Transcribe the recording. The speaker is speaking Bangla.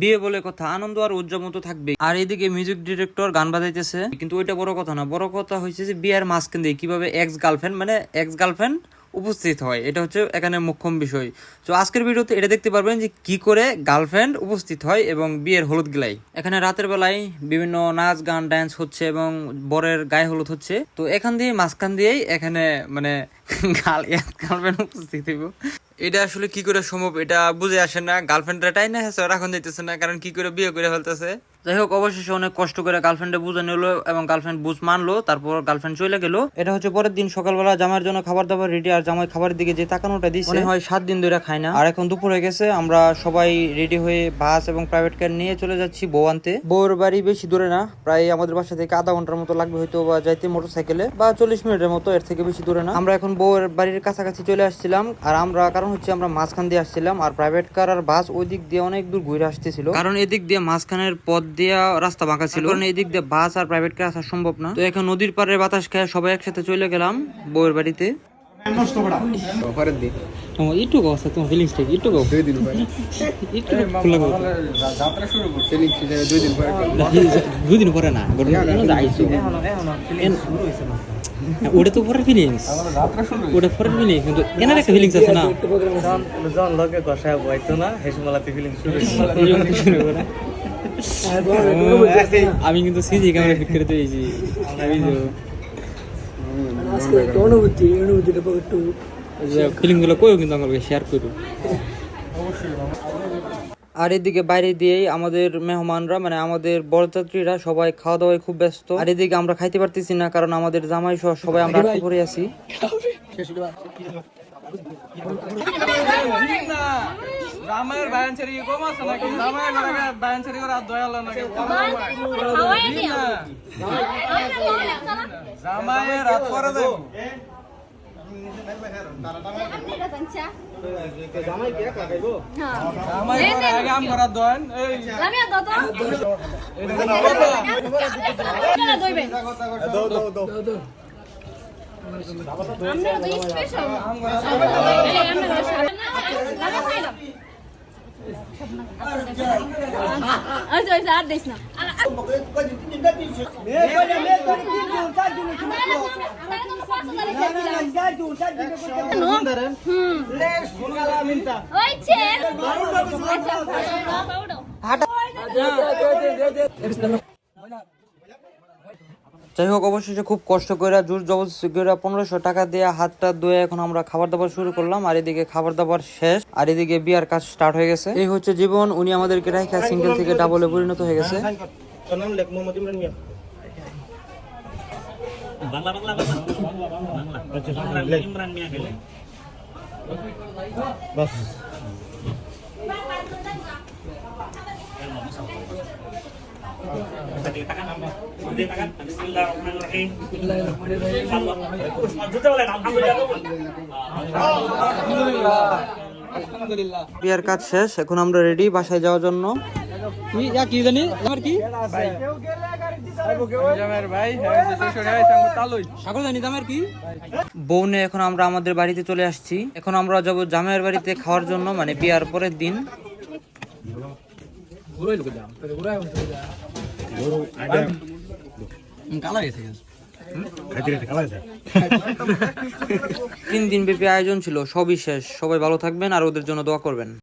বিয়ে বলে কথা, আনন্দ আর উদযাপন তো থাকবে। আর এদিকে মিউজিক ডিরেক্টর গান বাজাইতেছে, কিন্তু ওইটা বড় কথা না। বড় কথা হচ্ছে যে বিয়ের মাঝখান দিয়ে কিভাবে এক্স গার্লফ্রেন্ড উপস্থিত হয়, এটা হচ্ছে এখানে মুখ্যম বিষয়। তো আজকের ভিডিওতে এটা দেখতে পারবেন যে কি করে গার্লফ্রেন্ড উপস্থিত হয় এবং বিয়ের হলুদ গেলাই। এখানে রাতের বেলায় বিভিন্ন নাচ গান ডান্স হচ্ছে এবং বরের গায়ে হলুদ হচ্ছে। তো এখান দিয়ে মাঝখান দিয়েই এখানে মানে গার্লফ্রেন্ড উপস্থিত হইব। এটা আসলে কি করে সম্ভব এটা বুঝে আসে না। গার্লফ্রেন্ডরা টাই না হচ্ছে রাখন দিতেছে না, কারণ কি করে বিয়ে করে ফেলতেছে। যাই হোক, অবশেষে অনেক কষ্ট করে গার্লফ্রেন্ডে বুঝে নিলো এবং গার্লফ্রেন্ড বুঝ মানলো। তারপর গার্লফ্রেন্ড চলে গেল। এটা হচ্ছে পরের দিন সকালবেলা জামাইয়ের জন্য খাবার দাবার রেডি। আর জামাই খাবারের দিকে যে তাকানোটা দিচ্ছে, মনে হয় 7 দিন ধরে খায় না। আর এখন দুপুর হয়ে গেছে, আমরা সবাই রেডি হয়ে বাস এবং প্রাইভেট কার নিয়ে চলে যাচ্ছি বউ আনতে। বউর বাড়ি বেশি দূরে না, প্রায় আমাদের বাসা থেকে আধা ঘন্টার মতো লাগবে হয়তো বা যাইতে মোটরসাইকেলে, বা 40 মিনিটের মতো, এর থেকে বেশি দূরে না। আমরা এখন বউয়ের বাড়ির কাছাকাছি চলে আসছিলাম। আর কারণ হচ্ছে আমরা মাঝখান দিয়ে আসছিলাম, আর প্রাইভেট কার আর বাস ওই দিক দিয়ে অনেক দূর ঘুরে আসতেছিল, কারণ এদিক দিয়ে মাঝখানের পথ দিয়ে রাস্তা বাঁকা ছিল, কারণ এদিক দিয়ে বাস আর প্রাইভেট কার আসা সম্ভব না। তো এখন নদীর পাড়ে বাতাস খেয়ে সবাই একসাথে চলে গেলাম বউয়ের বাড়িতে। দুদিন পরে না, ওটা তো পরের ফিলিংস, ওটা পরের ফিলিংস, কিন্তু এনার একটা ফিলিংস আছে না। আমি কিন্তু সিজি ক্যামেরা ফিট করে দিয়েছি। ফিলিং গুলো কইও কিন্তু আমাকে শেয়ার করো। আর এদিকে বাইরে দিয়েই আমাদের মেহমানরা মানে আমাদের বরযাত্রীরা সবাই খাওয়া দাওয়ায় খুব ব্যস্ত। আর এদিকে আমরা খাইতে পারতেছি না, কারণ আমাদের জামাই সহ সবাই আমরা আটকে পড়ে আছি। জামাইয়ের বায়ান ছেড়ে কম আছে নাকি? জামাইয়ের বায়ান ছেড়ে করে আর দয়াল নাকি? জামাইয়ের রাত পরে দেব। জামাই কে লাগাইবো? জামাই করে আগে আম করার দন। এই লামিয়া দাও তো। এটা দইবেন। দাও দাও দাও। আমরা তো স্পেশাল আম করা। এই আমরা লাগা খাইলাম। আচ্ছা আচ্ছা আর দেখ না। যাই হোক, অবশেষে খুব কষ্ট করে জোর জবরদস্তি করে 1500 টাকা দিয়ে হাতটা ধুয়ে এখন আমরা খাবার দাবার শুরু করলাম। আর এদিকে খাবার দাবার শেষ, আর এদিকে বিয়ার কাজ স্টার্ট হয়ে গেছে। এই হচ্ছে জীবন, উনি আমাদেরকে রাখা সিঙ্গেল থেকে ডাবলে পরিণত হয়ে গেছে। বিয়ার কাজ শেষ, এখন আমরা রেডি বাসায় যাওয়ার জন্য। কি জানি আমার কি বউনে এখন আমরা আমাদের বাড়িতে চলে আসছি। এখন আমরা যাবো জামাইয়ের বাড়িতে খাওয়ার জন্য, মানে বিয়ার পরের দিন। তিন দিন ব্যাপী আয়োজন ছিল, সবই শেষ। সবাই ভালো থাকবেন আর ওদের জন্য দোয়া করবেন।